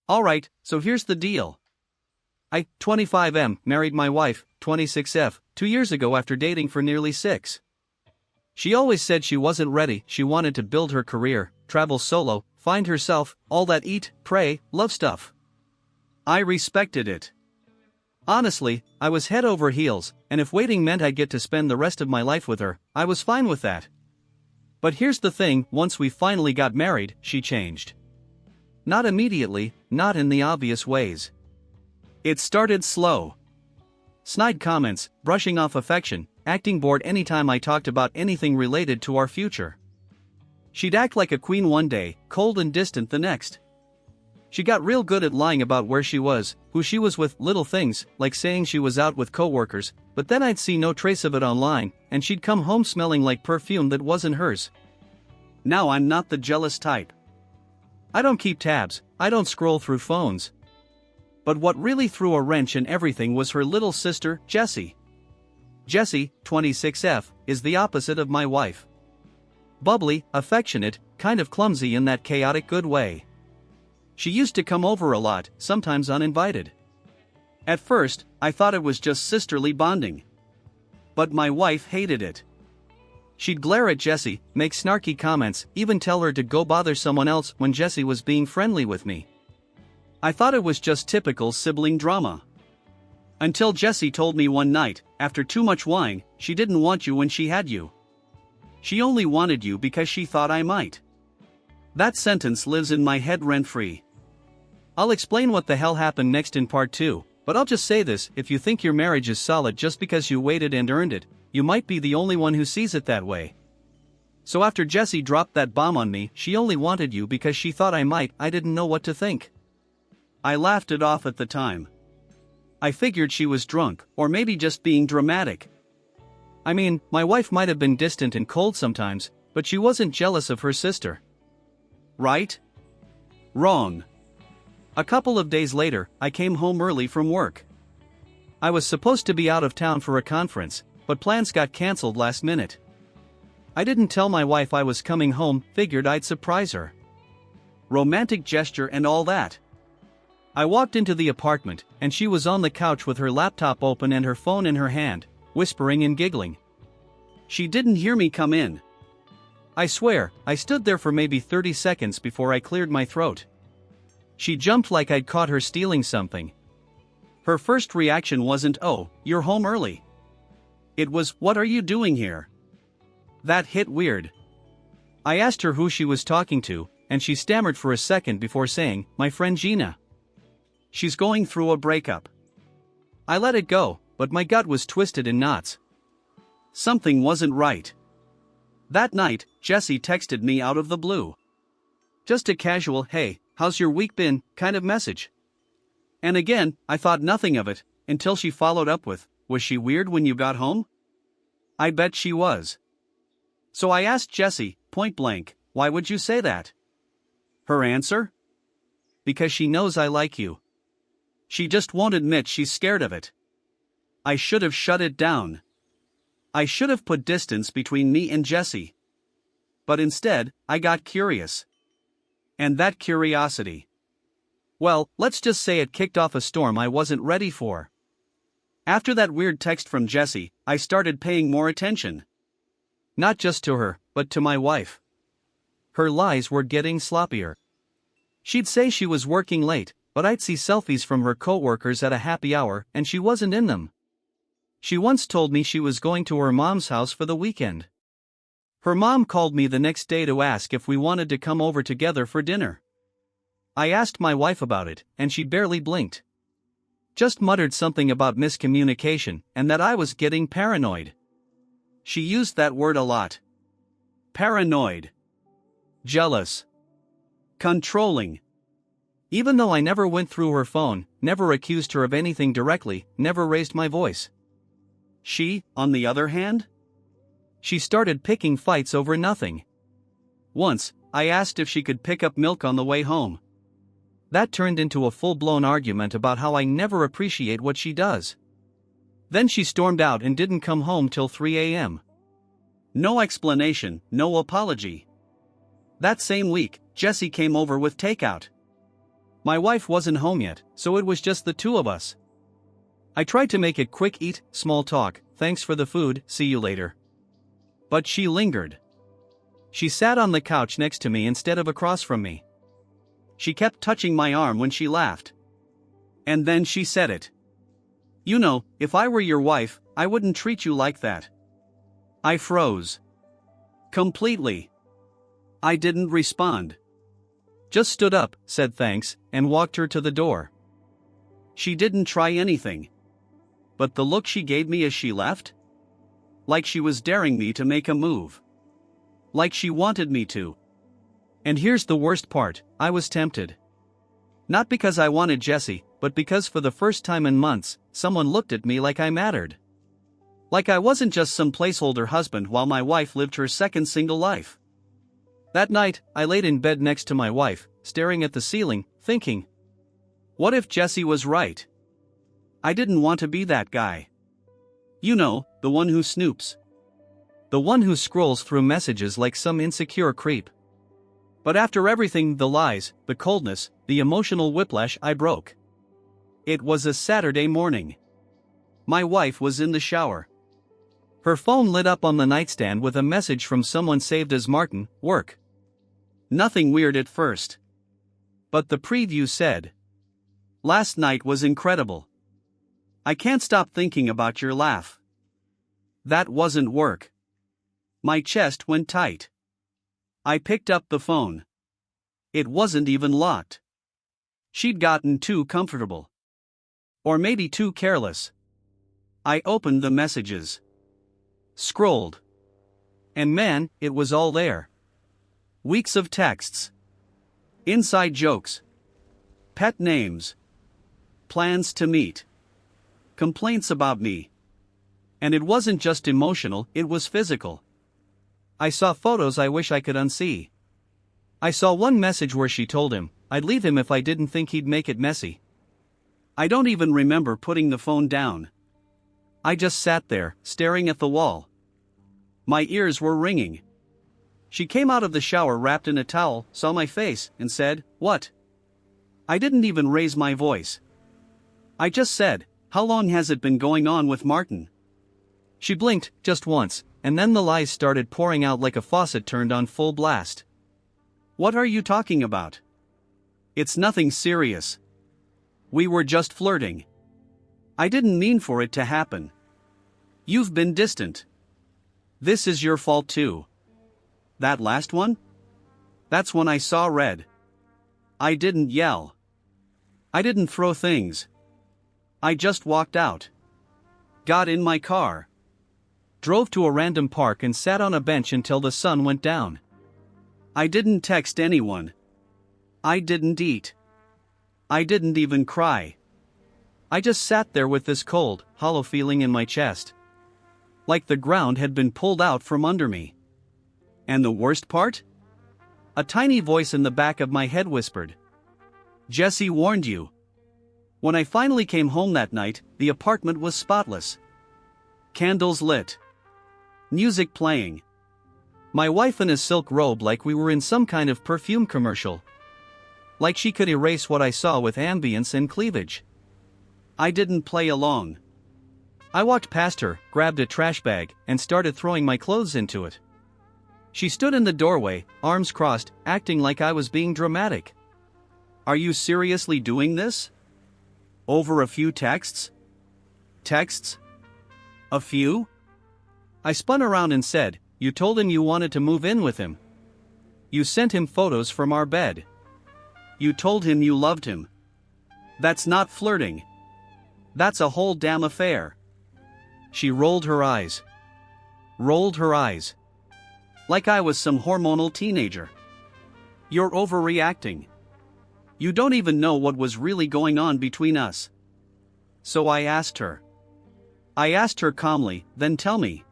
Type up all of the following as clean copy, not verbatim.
Alright, so here's the deal. I, 25M, married my wife, 26F, 2 years ago after dating for nearly 6. She always said she wasn't ready, she wanted to build her career, travel solo, find herself, all that eat, pray, love stuff. I respected it. Honestly, I was head over heels, and if waiting meant I'd get to spend the rest of my life with her, I was fine with that. But here's the thing, once we finally got married, she changed. Not immediately, not in the obvious ways. It started slow. Snide comments, brushing off affection, acting bored anytime I talked about anything related to our future. She'd act like a queen one day, cold and distant the next. She got real good at lying about where she was, who she was with, little things, like saying she was out with coworkers, but then I'd see no trace of it online, and she'd come home smelling like perfume that wasn't hers. Now I'm not the jealous type. I don't keep tabs, I don't scroll through phones. But what really threw a wrench in everything was her little sister, Jessie. Jessie, 26F, is the opposite of my wife. Bubbly, affectionate, kind of clumsy in that chaotic good way. She used to come over a lot, sometimes uninvited. At first, I thought it was just sisterly bonding. But my wife hated it. She'd glare at Jessie, make snarky comments, even tell her to go bother someone else when Jessie was being friendly with me. I thought it was just typical sibling drama. Until Jessie told me one night, after too much wine, she didn't want you when she had you. She only wanted you because she thought I might. That sentence lives in my head rent-free. I'll explain what the hell happened next in part 2, but I'll just say this, if you think your marriage is solid just because you waited and earned it, you might be the only one who sees it that way. So after Jessie dropped that bomb on me, she only wanted you because she thought I might, I didn't know what to think. I laughed it off at the time. I figured she was drunk, or maybe just being dramatic. I mean, my wife might have been distant and cold sometimes, but she wasn't jealous of her sister. Right? Wrong. A couple of days later, I came home early from work. I was supposed to be out of town for a conference, but plans got cancelled last minute. I didn't tell my wife I was coming home, figured I'd surprise her. Romantic gesture and all that. I walked into the apartment, and she was on the couch with her laptop open and her phone in her hand, whispering and giggling. She didn't hear me come in. I swear, I stood there for maybe 30 seconds before I cleared my throat. She jumped like I'd caught her stealing something. Her first reaction wasn't, "Oh, you're home early." It was, "What are you doing here?" That hit weird. I asked her who she was talking to, and she stammered for a second before saying, "My friend Gina. She's going through a breakup." I let it go, but my gut was twisted in knots. Something wasn't right. That night, Jessie texted me out of the blue. Just a casual, "Hey, how's your week been?" kind of message. And again, I thought nothing of it, until she followed up with, "Was she weird when you got home?" I bet she was. So I asked Jessie, point blank, "Why would you say that?" Her answer? "Because she knows I like you. She just won't admit she's scared of it." I should have shut it down. I should have put distance between me and Jessie. But instead, I got curious. And that curiosity, well, let's just say it kicked off a storm I wasn't ready for. After that weird text from Jessie, I started paying more attention. Not just to her, but to my wife. Her lies were getting sloppier. She'd say she was working late, but I'd see selfies from her coworkers at a happy hour, and she wasn't in them. She once told me she was going to her mom's house for the weekend. Her mom called me the next day to ask if we wanted to come over together for dinner. I asked my wife about it, and she barely blinked. Just muttered something about miscommunication, and that I was getting paranoid. She used that word a lot. Paranoid. Jealous. Controlling. Even though I never went through her phone, never accused her of anything directly, never raised my voice. She, on the other hand? She started picking fights over nothing. Once, I asked if she could pick up milk on the way home. That turned into a full-blown argument about how I never appreciate what she does. Then she stormed out and didn't come home till 3 a.m. No explanation, no apology. That same week, Jessie came over with takeout. My wife wasn't home yet, so it was just the two of us. I tried to make it quick eat, small talk, thanks for the food, see you later. But she lingered. She sat on the couch next to me instead of across from me. She kept touching my arm when she laughed. And then she said it. You know, if I were your wife, I wouldn't treat you like that. I froze. Completely. I didn't respond. Just stood up, said thanks, and walked her to the door. She didn't try anything. But the look she gave me as she left? Like she was daring me to make a move. Like she wanted me to. And here's the worst part, I was tempted. Not because I wanted Jessie, but because for the first time in months, someone looked at me like I mattered. Like I wasn't just some placeholder husband while my wife lived her second single life. That night, I laid in bed next to my wife, staring at the ceiling, thinking, what if Jessie was right? I didn't want to be that guy. You know, the one who snoops. The one who scrolls through messages like some insecure creep. But after everything, the lies, the coldness, the emotional whiplash, I broke. It was a Saturday morning. My wife was in the shower. Her phone lit up on the nightstand with a message from someone saved as Martin, work. Nothing weird at first. But the preview said, last night was incredible. I can't stop thinking about your laugh. That wasn't work. My chest went tight. I picked up the phone. It wasn't even locked. She'd gotten too comfortable. Or maybe too careless. I opened the messages. Scrolled. And man, it was all there. Weeks of texts. Inside jokes. Pet names. Plans to meet. Complaints about me. And it wasn't just emotional, it was physical. I saw photos I wish I could unsee. I saw one message where she told him, I'd leave him if I didn't think he'd make it messy. I don't even remember putting the phone down. I just sat there, staring at the wall. My ears were ringing. She came out of the shower wrapped in a towel, saw my face, and said, what? I didn't even raise my voice. I just said, how long has it been going on with Martin? She blinked, just once, and then the lies started pouring out like a faucet turned on full blast. What are you talking about? It's nothing serious. We were just flirting. I didn't mean for it to happen. You've been distant. This is your fault too. That last one? That's when I saw red. I didn't yell. I didn't throw things. I just walked out. Got in my car. Drove to a random park and sat on a bench until the sun went down. I didn't text anyone. I didn't eat. I didn't even cry. I just sat there with this cold, hollow feeling in my chest. Like the ground had been pulled out from under me. And the worst part? A tiny voice in the back of my head whispered, Jessie warned you. When I finally came home that night, the apartment was spotless. Candles lit. Music playing. My wife in a silk robe like we were in some kind of perfume commercial. Like she could erase what I saw with ambience and cleavage. I didn't play along. I walked past her, grabbed a trash bag, and started throwing my clothes into it. She stood in the doorway, arms crossed, acting like I was being dramatic. Are you seriously doing this? Over a few texts? Texts? A few? I spun around and said, you told him you wanted to move in with him. You sent him photos from our bed. You told him you loved him. That's not flirting. That's a whole damn affair. She rolled her eyes. Rolled her eyes. Like I was some hormonal teenager. You're overreacting. You don't even know what was really going on between us. So I asked her. I asked her calmly, then tell me.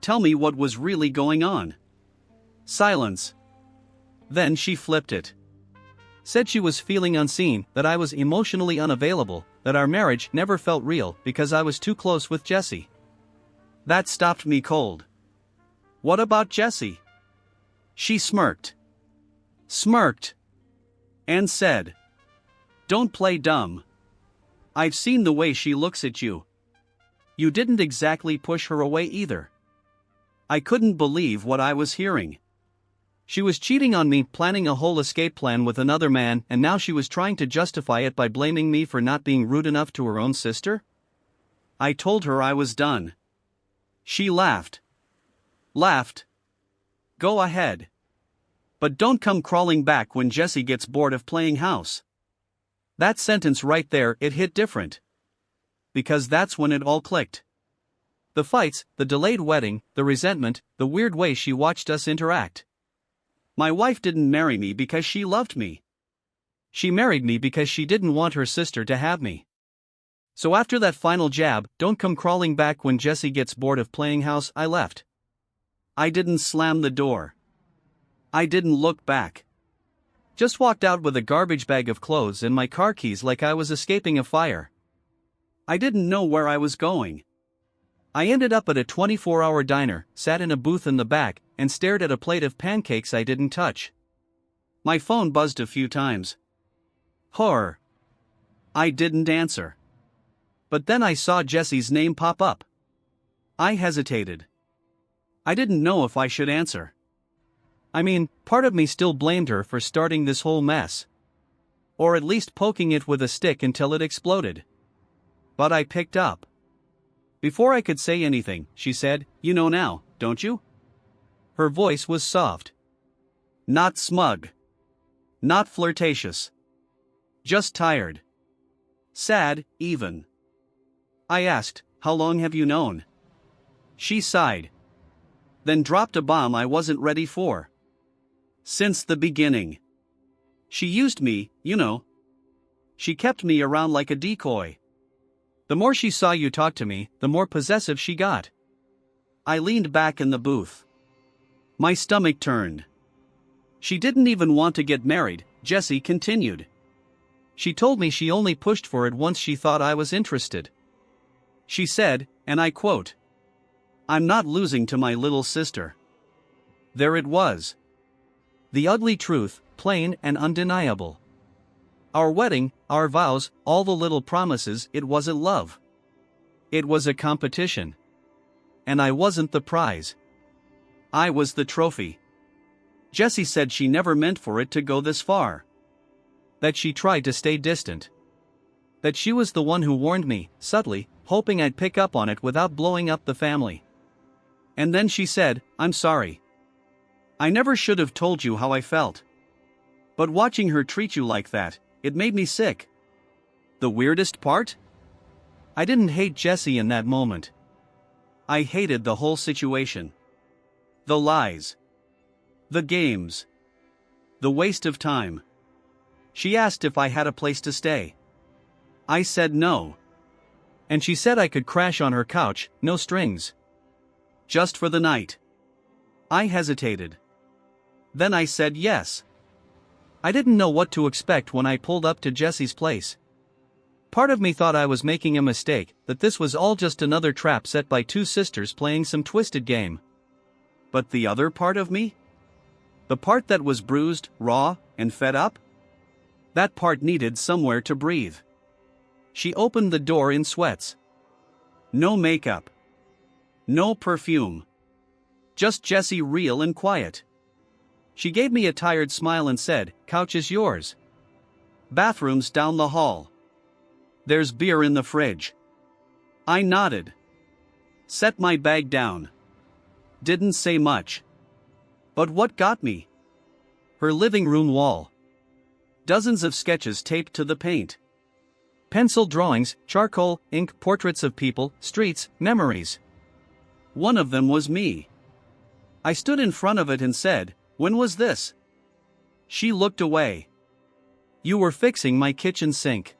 Tell me what was really going on. Silence. Then she flipped it. Said she was feeling unseen, that I was emotionally unavailable, that our marriage never felt real because I was too close with Jessie. That stopped me cold. What about Jessie? She smirked. Smirked. And said, Don't play dumb. I've seen the way she looks at you. You didn't exactly push her away either. I couldn't believe what I was hearing. She was cheating on me, planning a whole escape plan with another man, and now she was trying to justify it by blaming me for not being rude enough to her own sister? I told her I was done. She laughed. Laughed. Go ahead. But don't come crawling back when Jessie gets bored of playing house. That sentence right there, it hit different. Because that's when it all clicked. The fights, the delayed wedding, the resentment, the weird way she watched us interact. My wife didn't marry me because she loved me. She married me because she didn't want her sister to have me. So after that final jab, don't come crawling back when Jessie gets bored of playing house, I left. I didn't slam the door. I didn't look back. Just walked out with a garbage bag of clothes and my car keys like I was escaping a fire. I didn't know where I was going. I ended up at a 24-hour diner, sat in a booth in the back, and stared at a plate of pancakes I didn't touch. My phone buzzed a few times. Horror. I didn't answer. But then I saw Jessie's name pop up. I hesitated. I didn't know if I should answer. I mean, part of me still blamed her for starting this whole mess. Or at least poking it with a stick until it exploded. But I picked up. Before I could say anything, she said, "You know now, don't you?" Her voice was soft. Not smug. Not flirtatious. Just tired. Sad, even. I asked, "How long have you known?" She sighed. Then dropped a bomb I wasn't ready for. Since the beginning. She used me, you know. She kept me around like a decoy. The more she saw you talk to me, the more possessive she got. I leaned back in the booth. My stomach turned. She didn't even want to get married, Jessie continued. She told me she only pushed for it once she thought I was interested. She said, and I quote, "I'm not losing to my little sister." There it was. The ugly truth, plain and undeniable. Our wedding, our vows, all the little promises, it wasn't love. It was a competition. And I wasn't the prize. I was the trophy. Jessie said she never meant for it to go this far. That she tried to stay distant. That she was the one who warned me, subtly, hoping I'd pick up on it without blowing up the family. And then she said, "I'm sorry. I never should have told you how I felt. But watching her treat you like that, it made me sick." The weirdest part? I didn't hate Jessie in that moment. I hated the whole situation. The lies. The games. The waste of time. She asked if I had a place to stay. I said no. And she said I could crash on her couch, no strings. Just for the night. I hesitated. Then I said yes. I didn't know what to expect when I pulled up to Jessie's place. Part of me thought I was making a mistake, that this was all just another trap set by two sisters playing some twisted game. But the other part of me? The part that was bruised, raw, and fed up? That part needed somewhere to breathe. She opened the door in sweats. No makeup. No perfume. Just Jessie, real and quiet. She gave me a tired smile and said, "Couch is yours. Bathroom's down the hall. There's beer in the fridge." I nodded. Set my bag down. Didn't say much. But what got me? Her living room wall. Dozens of sketches taped to the paint. Pencil drawings, charcoal, ink, portraits of people, streets, memories. One of them was me. I stood in front of it and said, "When was this?" She looked away. "You were fixing my kitchen sink.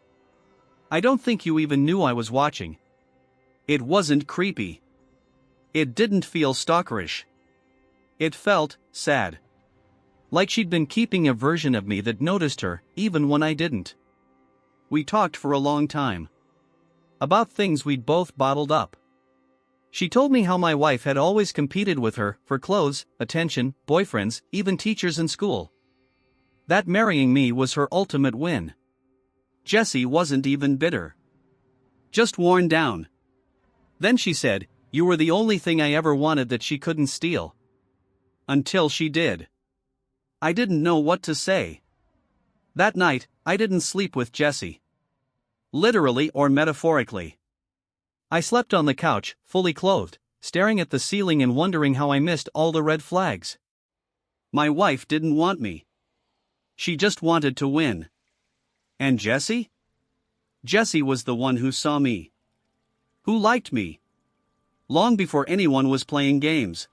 I don't think you even knew I was watching." It wasn't creepy. It didn't feel stalkerish. It felt sad. Like she'd been keeping a version of me that noticed her, even when I didn't. We talked for a long time. About things we'd both bottled up. She told me how my wife had always competed with her for clothes, attention, boyfriends, even teachers in school. That marrying me was her ultimate win. Jessie wasn't even bitter. Just worn down. Then she said, "You were the only thing I ever wanted that she couldn't steal." Until she did. I didn't know what to say. That night, I didn't sleep with Jessie. Literally or metaphorically. I slept on the couch, fully clothed, staring at the ceiling and wondering how I missed all the red flags. My wife didn't want me. She just wanted to win. And Jessie? Jessie was the one who saw me. Who liked me. Long before anyone was playing games.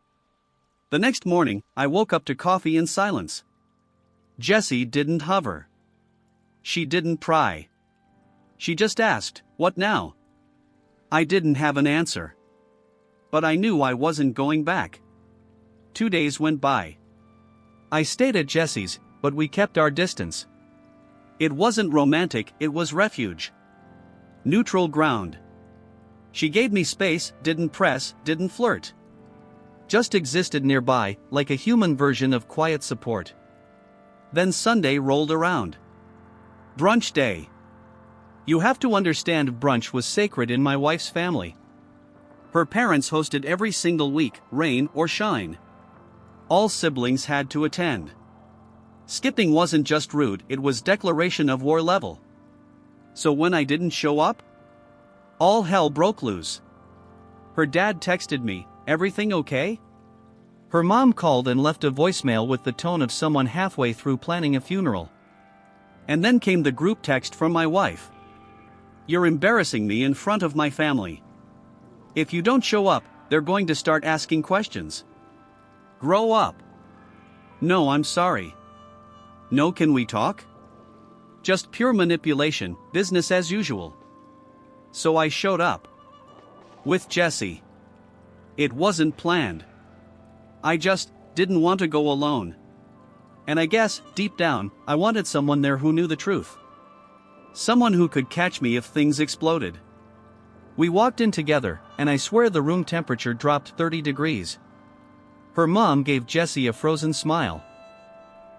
The next morning, I woke up to coffee in silence. Jessie didn't hover. She didn't pry. She just asked, "What now?" I didn't have an answer. But I knew I wasn't going back. 2 days went by. I stayed at Jessie's, but we kept our distance. It wasn't romantic, it was refuge. Neutral ground. She gave me space, didn't press, didn't flirt. Just existed nearby, like a human version of quiet support. Then Sunday rolled around. Brunch day. You have to understand, brunch was sacred in my wife's family. Her parents hosted every single week, rain or shine. All siblings had to attend. Skipping wasn't just rude, it was declaration of war level. So when I didn't show up, all hell broke loose. Her dad texted me, "Everything okay?" Her mom called and left a voicemail with the tone of someone halfway through planning a funeral. And then came the group text from my wife. "You're embarrassing me in front of my family. If you don't show up, they're going to start asking questions. Grow up." "No, I'm sorry." "No, can we talk?" Just pure manipulation, business as usual. So I showed up. With Jessie. It wasn't planned. I just didn't want to go alone. And I guess, deep down, I wanted someone there who knew the truth. Someone who could catch me if things exploded. We walked in together, and I swear the room temperature dropped 30 degrees. Her mom gave Jessie a frozen smile.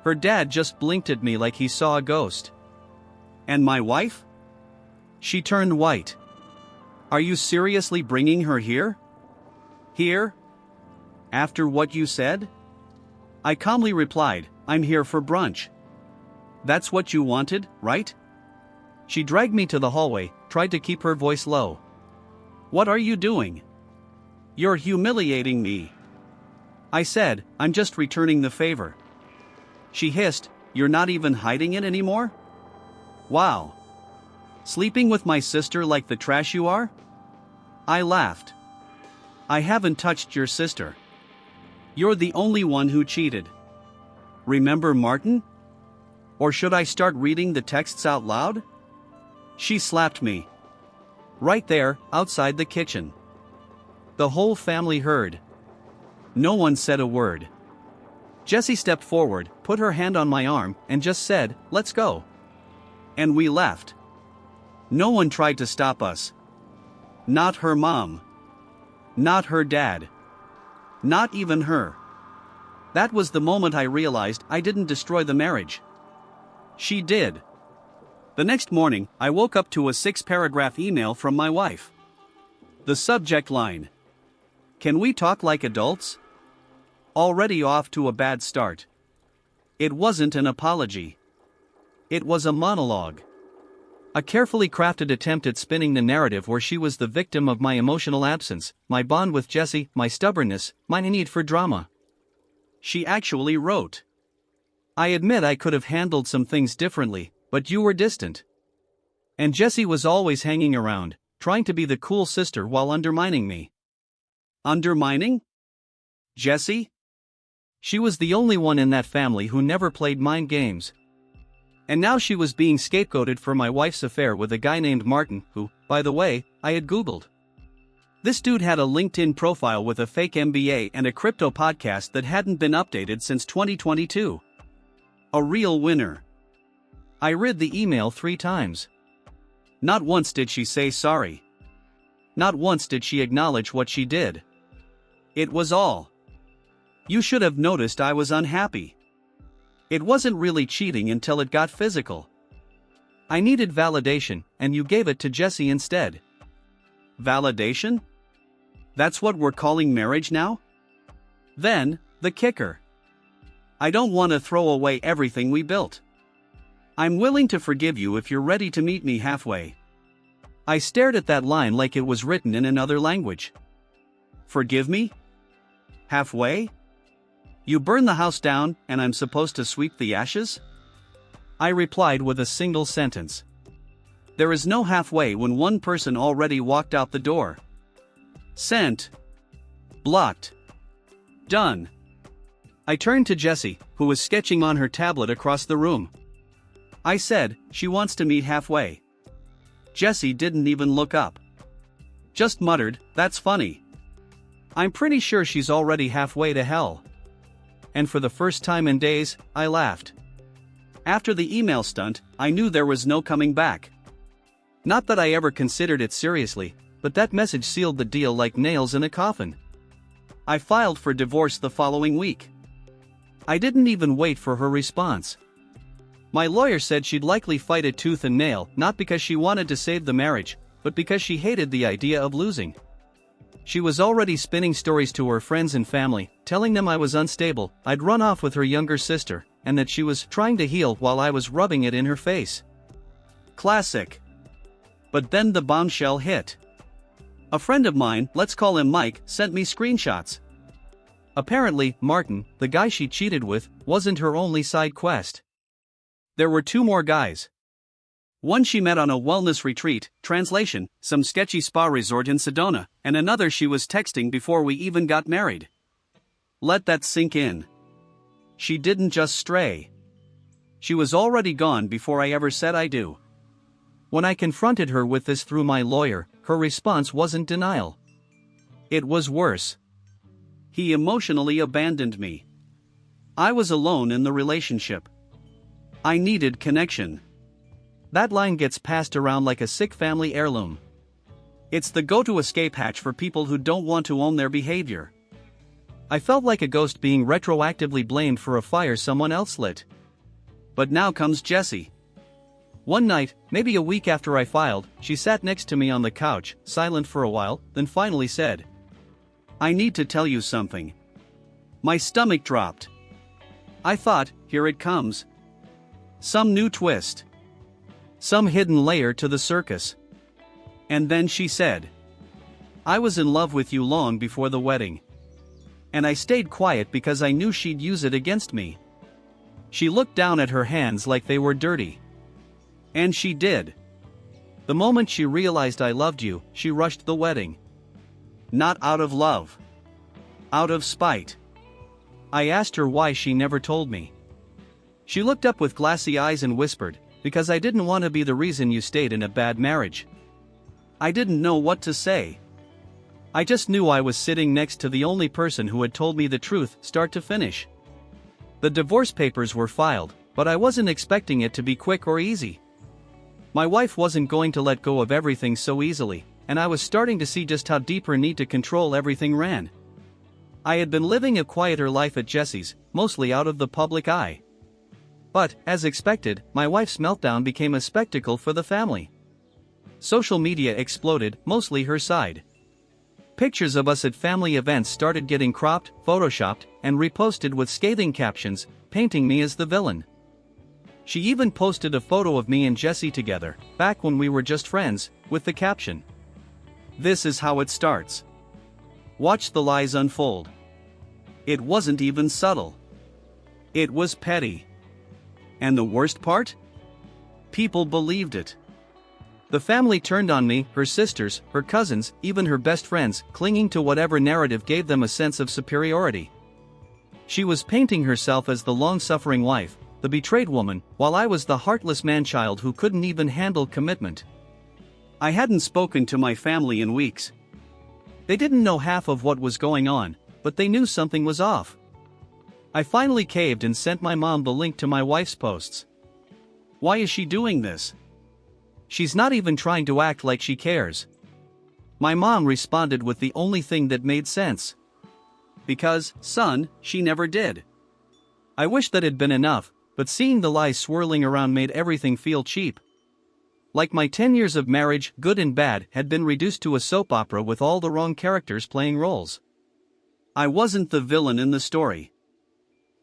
Her dad just blinked at me like he saw a ghost. And my wife? She turned white. "Are you seriously bringing her here? Here? After what you said?" I calmly replied, "I'm here for brunch." "That's what you wanted, right?" She dragged me to the hallway, tried to keep her voice low. "What are you doing? You're humiliating me." I said, "I'm just returning the favor." She hissed, "You're not even hiding it anymore? Wow. Sleeping with my sister like the trash you are?" I laughed. "I haven't touched your sister. You're the only one who cheated. Remember Martin? Or should I start reading the texts out loud?" She slapped me. Right there, outside the kitchen. The whole family heard. No one said a word. Jessie stepped forward, put her hand on my arm, and just said, "Let's go." And we left. No one tried to stop us. Not her mom. Not her dad. Not even her. That was the moment I realized I didn't destroy the marriage. She did. The next morning, I woke up to a 6-paragraph email from my wife. The subject line: "Can we talk like adults?" Already off to a bad start. It wasn't an apology. It was a monologue. A carefully crafted attempt at spinning the narrative where she was the victim of my emotional absence, my bond with Jessie, my stubbornness, my need for drama. She actually wrote, "I admit I could have handled some things differently, but you were distant. And Jessie was always hanging around, trying to be the cool sister while undermining me." Undermining? Jessie? She was the only one in that family who never played mind games. And now she was being scapegoated for my wife's affair with a guy named Martin, who, by the way, I had Googled. This dude had a LinkedIn profile with a fake MBA and a crypto podcast that hadn't been updated since 2022. A real winner. I read the email 3 times. Not once did she say sorry. Not once did she acknowledge what she did. It was all. "You should have noticed I was unhappy. It wasn't really cheating until it got physical." I needed validation, and you gave it to Jesse instead. Validation? That's what we're calling marriage now? Then, the kicker. I don't want to throw away everything we built. I'm willing to forgive you if you're ready to meet me halfway. I stared at that line like it was written in another language. Forgive me? Halfway? You burn the house down, and I'm supposed to sweep the ashes? I replied with a single sentence. There is no halfway when one person already walked out the door. Sent. Blocked. Done. I turned to Jessie, who was sketching on her tablet across the room. I said, she wants to meet halfway. Jessie didn't even look up. Just muttered, that's funny. I'm pretty sure she's already halfway to hell. And for the first time in days, I laughed. After the email stunt, I knew there was no coming back. Not that I ever considered it seriously, but that message sealed the deal like nails in a coffin. I filed for divorce the following week. I didn't even wait for her response. My lawyer said she'd likely fight it tooth and nail, not because she wanted to save the marriage, but because she hated the idea of losing. She was already spinning stories to her friends and family, telling them I was unstable, I'd run off with her younger sister, and that she was trying to heal while I was rubbing it in her face. Classic. But then the bombshell hit. A friend of mine, let's call him Mike, sent me screenshots. Apparently, Martin, the guy she cheated with, wasn't her only side quest. There were two more guys. One she met on a wellness retreat, translation, some sketchy spa resort in Sedona, and another she was texting before we even got married. Let that sink in. She didn't just stray. She was already gone before I ever said I do. When I confronted her with this through my lawyer, her response wasn't denial. It was worse. He emotionally abandoned me. I was alone in the relationship. I needed connection. That line gets passed around like a sick family heirloom. It's the go-to escape hatch for people who don't want to own their behavior. I felt like a ghost being retroactively blamed for a fire someone else lit. But now comes Jessie. One night, maybe a week after I filed, she sat next to me on the couch, silent for a while, then finally said, I need to tell you something. My stomach dropped. I thought, here it comes. Some new twist. Some hidden layer to the circus. And then she said, I was in love with you long before the wedding. And I stayed quiet because I knew she'd use it against me. She looked down at her hands like they were dirty. And she did. The moment she realized I loved you, she rushed the wedding. Not out of love. Out of spite. I asked her why she never told me. She looked up with glassy eyes and whispered, because I didn't want to be the reason you stayed in a bad marriage. I didn't know what to say. I just knew I was sitting next to the only person who had told me the truth, start to finish. The divorce papers were filed, but I wasn't expecting it to be quick or easy. My wife wasn't going to let go of everything so easily, and I was starting to see just how deep her need to control everything ran. I had been living a quieter life at Jessie's, mostly out of the public eye. But, as expected, my wife's meltdown became a spectacle for the family. Social media exploded, mostly her side. Pictures of us at family events started getting cropped, photoshopped, and reposted with scathing captions, painting me as the villain. She even posted a photo of me and Jessie together, back when we were just friends, with the caption, "This is how it starts. Watch the lies unfold." It wasn't even subtle. It was petty. And the worst part? People believed it. The family turned on me, her sisters, her cousins, even her best friends, clinging to whatever narrative gave them a sense of superiority. She was painting herself as the long-suffering wife, the betrayed woman, while I was the heartless man-child who couldn't even handle commitment. I hadn't spoken to my family in weeks. They didn't know half of what was going on, but they knew something was off. I finally caved and sent my mom the link to my wife's posts. Why is she doing this? She's not even trying to act like she cares. My mom responded with the only thing that made sense. Because, son, she never did. I wish that had been enough, but seeing the lies swirling around made everything feel cheap. Like my 10 years of marriage, good and bad, had been reduced to a soap opera with all the wrong characters playing roles. I wasn't the villain in the story.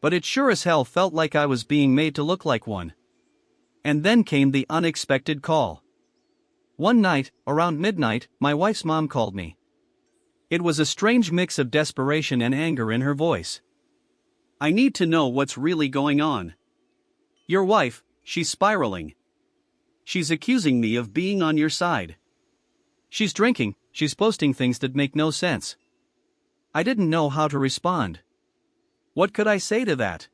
But it sure as hell felt like I was being made to look like one. And then came the unexpected call. One night, around midnight, my wife's mom called me. It was a strange mix of desperation and anger in her voice. "I need to know what's really going on. Your wife, she's spiraling. She's accusing me of being on your side. She's drinking, she's posting things that make no sense." I didn't know how to respond. What could I say to that?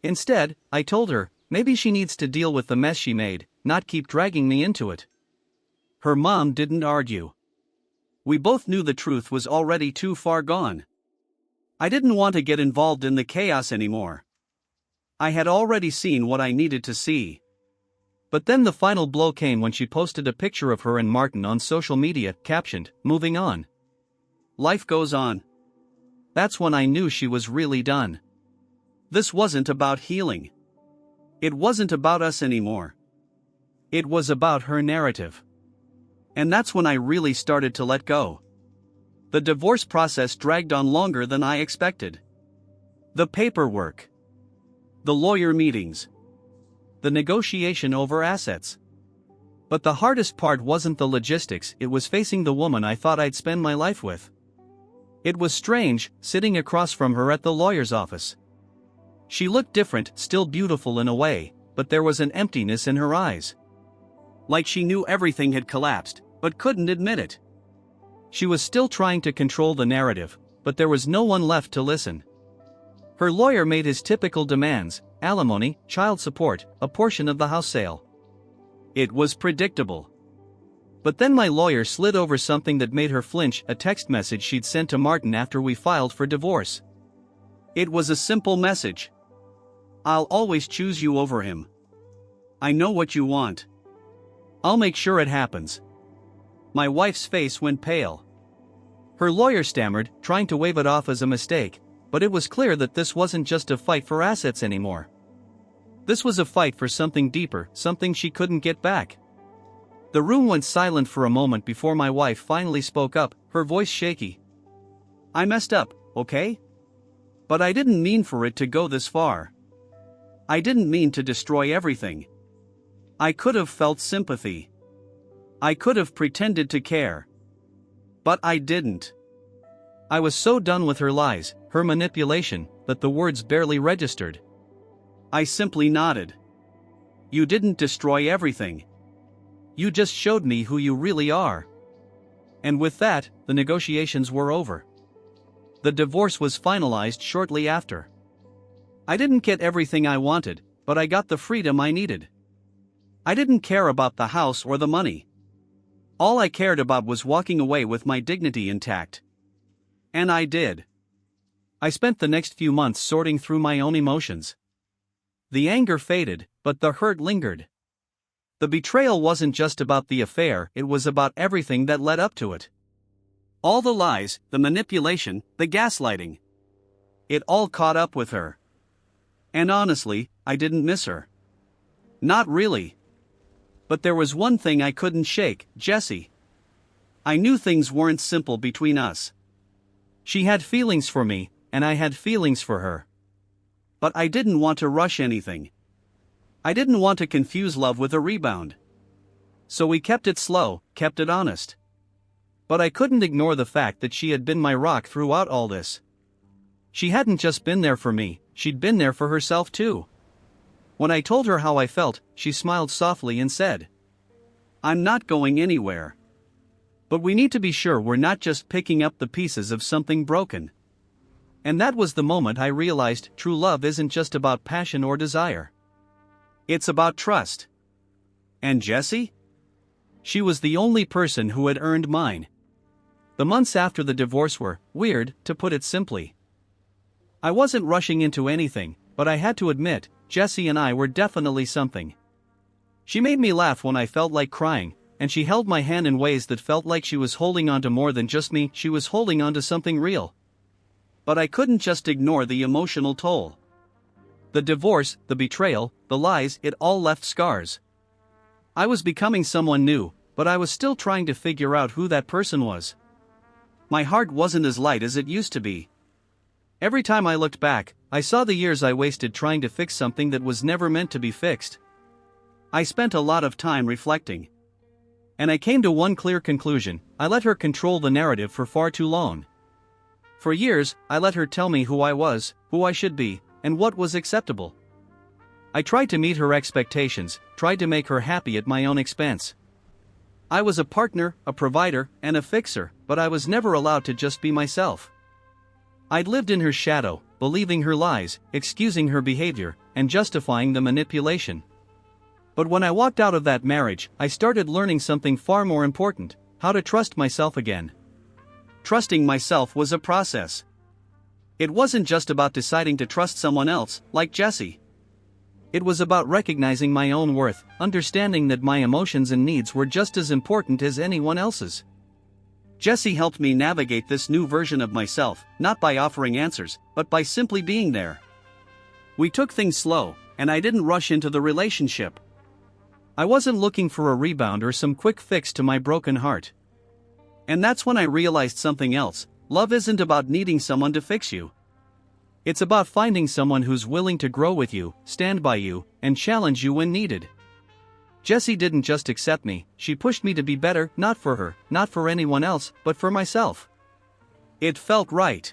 Instead, I told her, maybe she needs to deal with the mess she made, not keep dragging me into it. Her mom didn't argue. We both knew the truth was already too far gone. I didn't want to get involved in the chaos anymore. I had already seen what I needed to see. But then the final blow came when she posted a picture of her and Martin on social media, captioned, "Moving on. Life goes on." That's when I knew she was really done. This wasn't about healing. It wasn't about us anymore. It was about her narrative. And that's when I really started to let go. The divorce process dragged on longer than I expected. The paperwork. The lawyer meetings. The negotiation over assets. But the hardest part wasn't the logistics, it was facing the woman I thought I'd spend my life with. It was strange, sitting across from her at the lawyer's office. She looked different, still beautiful in a way, but there was an emptiness in her eyes. Like she knew everything had collapsed, but couldn't admit it. She was still trying to control the narrative, but there was no one left to listen. Her lawyer made his typical demands: alimony, child support, a portion of the house sale. It was predictable. But then my lawyer slid over something that made her flinch, a text message she'd sent to Martin after we filed for divorce. It was a simple message. "I'll always choose you over him. I know what you want. I'll make sure it happens." My wife's face went pale. Her lawyer stammered, trying to wave it off as a mistake, but it was clear that this wasn't just a fight for assets anymore. This was a fight for something deeper, something she couldn't get back. The room went silent for a moment before my wife finally spoke up, her voice shaky. "I messed up, okay? But I didn't mean for it to go this far. I didn't mean to destroy everything. I could have felt sympathy. I could have pretended to care. But I didn't." I was so done with her lies, her manipulation, that the words barely registered. I simply nodded. "You didn't destroy everything. You just showed me who you really are." And with that, the negotiations were over. The divorce was finalized shortly after. I didn't get everything I wanted, but I got the freedom I needed. I didn't care about the house or the money. All I cared about was walking away with my dignity intact. And I did. I spent the next few months sorting through my own emotions. The anger faded, but the hurt lingered. The betrayal wasn't just about the affair, it was about everything that led up to it. All the lies, the manipulation, the gaslighting. It all caught up with her. And honestly, I didn't miss her. Not really. But there was one thing I couldn't shake: Jessie. I knew things weren't simple between us. She had feelings for me, and I had feelings for her. But I didn't want to rush anything. I didn't want to confuse love with a rebound. So we kept it slow, kept it honest. But I couldn't ignore the fact that she had been my rock throughout all this. She hadn't just been there for me, she'd been there for herself too. When I told her how I felt, she smiled softly and said, "I'm not going anywhere. But we need to be sure we're not just picking up the pieces of something broken." And that was the moment I realized true love isn't just about passion or desire. It's about trust. And Jessie? She was the only person who had earned mine. The months after the divorce were weird, to put it simply. I wasn't rushing into anything, but I had to admit, Jessie and I were definitely something. She made me laugh when I felt like crying, and she held my hand in ways that felt like she was holding on to more than just me, she was holding on to something real. But I couldn't just ignore the emotional toll. The divorce, the betrayal, the lies, it all left scars. I was becoming someone new, but I was still trying to figure out who that person was. My heart wasn't as light as it used to be. Every time I looked back, I saw the years I wasted trying to fix something that was never meant to be fixed. I spent a lot of time reflecting. And I came to one clear conclusion: I let her control the narrative for far too long. For years, I let her tell me who I was, who I should be, and what was acceptable. I tried to meet her expectations, tried to make her happy at my own expense. I was a partner, a provider, and a fixer, but I was never allowed to just be myself. I'd lived in her shadow, believing her lies, excusing her behavior, and justifying the manipulation. But when I walked out of that marriage, I started learning something far more important: how to trust myself again. Trusting myself was a process. It wasn't just about deciding to trust someone else, like Jesse. It was about recognizing my own worth, understanding that my emotions and needs were just as important as anyone else's. Jesse helped me navigate this new version of myself, not by offering answers, but by simply being there. We took things slow, and I didn't rush into the relationship. I wasn't looking for a rebound or some quick fix to my broken heart. And that's when I realized something else: love isn't about needing someone to fix you. It's about finding someone who's willing to grow with you, stand by you, and challenge you when needed. Jessie didn't just accept me, she pushed me to be better, not for her, not for anyone else, but for myself. It felt right.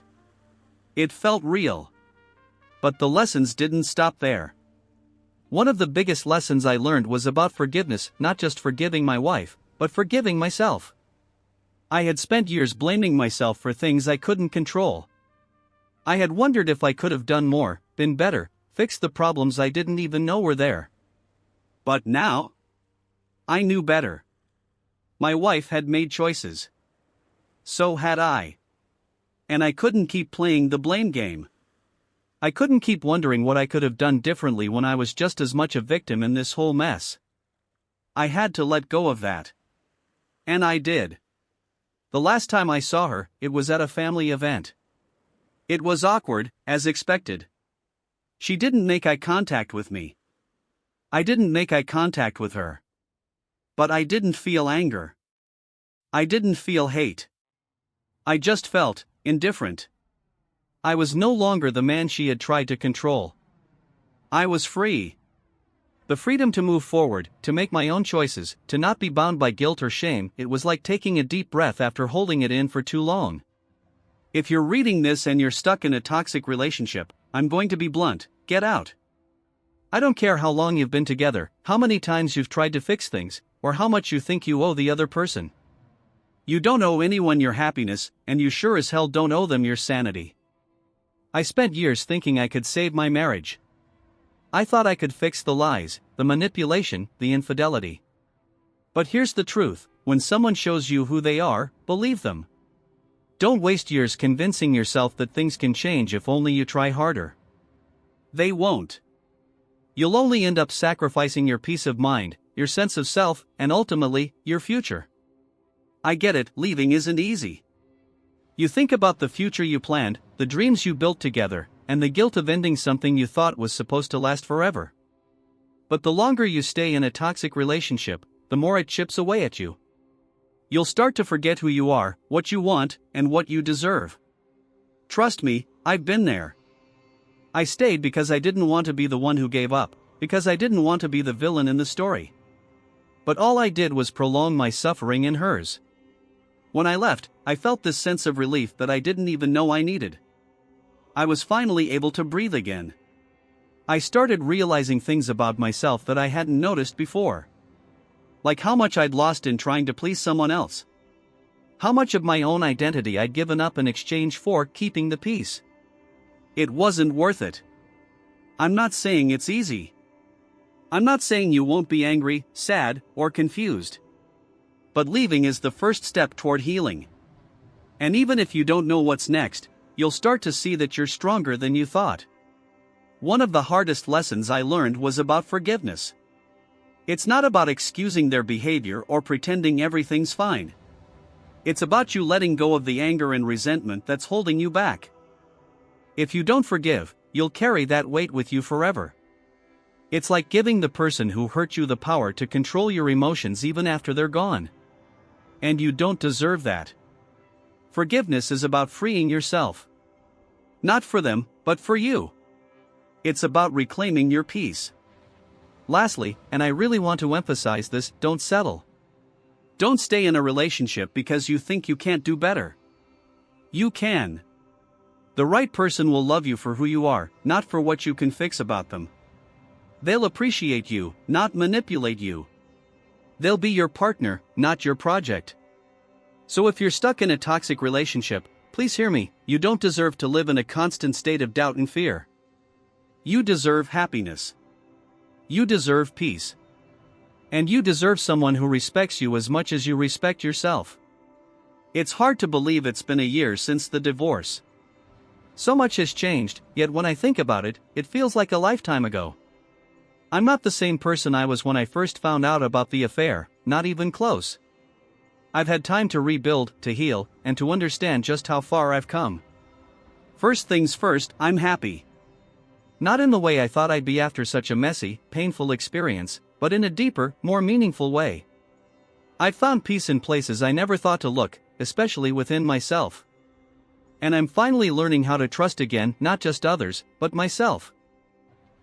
It felt real. But the lessons didn't stop there. One of the biggest lessons I learned was about forgiveness, not just forgiving my wife, but forgiving myself. I had spent years blaming myself for things I couldn't control. I had wondered if I could have done more, been better, fixed the problems I didn't even know were there. But now, I knew better. My wife had made choices. So had I. And I couldn't keep playing the blame game. I couldn't keep wondering what I could have done differently when I was just as much a victim in this whole mess. I had to let go of that. And I did. The last time I saw her, it was at a family event. It was awkward, as expected. She didn't make eye contact with me. I didn't make eye contact with her. But I didn't feel anger. I didn't feel hate. I just felt indifferent. I was no longer the man she had tried to control. I was free. The freedom to move forward, to make my own choices, to not be bound by guilt or shame. It was like taking a deep breath after holding it in for too long. If you're reading this and you're stuck in a toxic relationship, I'm going to be blunt: get out. I don't care how long you've been together, how many times you've tried to fix things, or how much you think you owe the other person. You don't owe anyone your happiness, and you sure as hell don't owe them your sanity. I spent years thinking I could save my marriage. I thought I could fix the lies, the manipulation, the infidelity. But here's the truth: when someone shows you who they are, believe them. Don't waste years convincing yourself that things can change if only you try harder. They won't. You'll only end up sacrificing your peace of mind, your sense of self, and ultimately, your future. I get it, leaving isn't easy. You think about the future you planned, the dreams you built together, and the guilt of ending something you thought was supposed to last forever. But the longer you stay in a toxic relationship, the more it chips away at you. You'll start to forget who you are, what you want, and what you deserve. Trust me, I've been there. I stayed because I didn't want to be the one who gave up, because I didn't want to be the villain in the story. But all I did was prolong my suffering and hers. When I left, I felt this sense of relief that I didn't even know I needed. I was finally able to breathe again. I started realizing things about myself that I hadn't noticed before. Like how much I'd lost in trying to please someone else. How much of my own identity I'd given up in exchange for keeping the peace. It wasn't worth it. I'm not saying it's easy. I'm not saying you won't be angry, sad, or confused. But leaving is the first step toward healing. And even if you don't know what's next, you'll start to see that you're stronger than you thought. One of the hardest lessons I learned was about forgiveness. It's not about excusing their behavior or pretending everything's fine. It's about you letting go of the anger and resentment that's holding you back. If you don't forgive, you'll carry that weight with you forever. It's like giving the person who hurt you the power to control your emotions even after they're gone. And you don't deserve that. Forgiveness is about freeing yourself. Not for them, but for you. It's about reclaiming your peace. Lastly, and I really want to emphasize this, don't settle. Don't stay in a relationship because you think you can't do better. You can. The right person will love you for who you are, not for what you can fix about them. They'll appreciate you, not manipulate you. They'll be your partner, not your project. So if you're stuck in a toxic relationship, please hear me, you don't deserve to live in a constant state of doubt and fear. You deserve happiness. You deserve peace. And you deserve someone who respects you as much as you respect yourself. It's hard to believe it's been a year since the divorce. So much has changed, yet when I think about it, it feels like a lifetime ago. I'm not the same person I was when I first found out about the affair, not even close. I've had time to rebuild, to heal, and to understand just how far I've come. First things first, I'm happy. Not in the way I thought I'd be after such a messy, painful experience, but in a deeper, more meaningful way. I've found peace in places I never thought to look, especially within myself. And I'm finally learning how to trust again, not just others, but myself.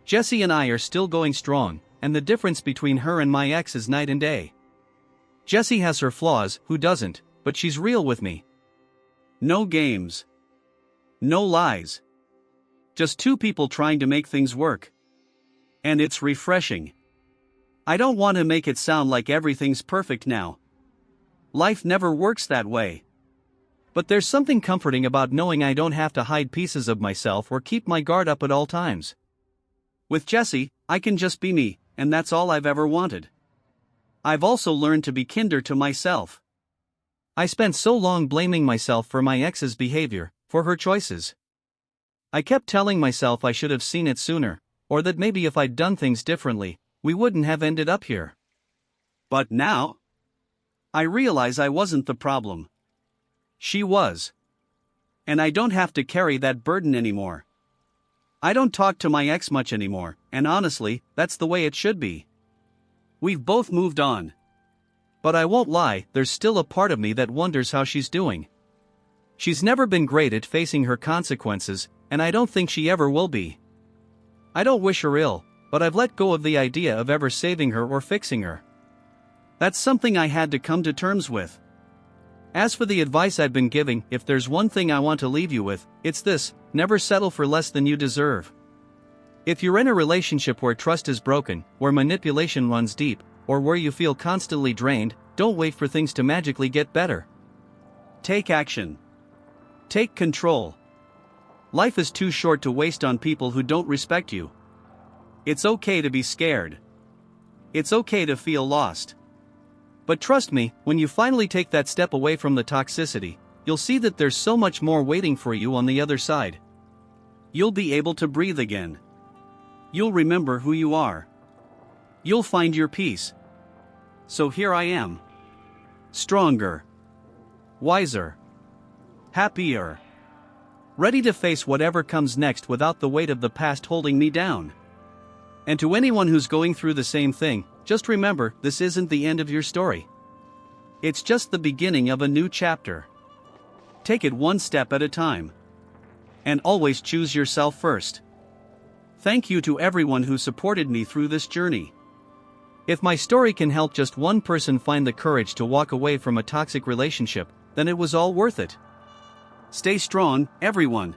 Jessie and I are still going strong, and the difference between her and my ex is night and day. Jessie has her flaws, who doesn't, but she's real with me. No games. No lies. Just two people trying to make things work. And it's refreshing. I don't want to make it sound like everything's perfect now. Life never works that way. But there's something comforting about knowing I don't have to hide pieces of myself or keep my guard up at all times. With Jessie, I can just be me, and that's all I've ever wanted. I've also learned to be kinder to myself. I spent so long blaming myself for my ex's behavior, for her choices. I kept telling myself I should have seen it sooner, or that maybe if I'd done things differently, we wouldn't have ended up here. But now, I realize I wasn't the problem. She was. And I don't have to carry that burden anymore. I don't talk to my ex much anymore, and honestly, that's the way it should be. We've both moved on. But I won't lie, there's still a part of me that wonders how she's doing. She's never been great at facing her consequences, and I don't think she ever will be. I don't wish her ill, but I've let go of the idea of ever saving her or fixing her. That's something I had to come to terms with. As for the advice I've been giving, if there's one thing I want to leave you with, it's this: never settle for less than you deserve. If you're in a relationship where trust is broken, where manipulation runs deep, or where you feel constantly drained, don't wait for things to magically get better. Take action. Take control. Life is too short to waste on people who don't respect you. It's okay to be scared. It's okay to feel lost. But trust me, when you finally take that step away from the toxicity, you'll see that there's so much more waiting for you on the other side. You'll be able to breathe again. You'll remember who you are. You'll find your peace. So here I am. Stronger. Wiser. Happier. Ready to face whatever comes next without the weight of the past holding me down. And to anyone who's going through the same thing, just remember, this isn't the end of your story. It's just the beginning of a new chapter. Take it one step at a time. And always choose yourself first. Thank you to everyone who supported me through this journey. If my story can help just one person find the courage to walk away from a toxic relationship, then it was all worth it. Stay strong, everyone.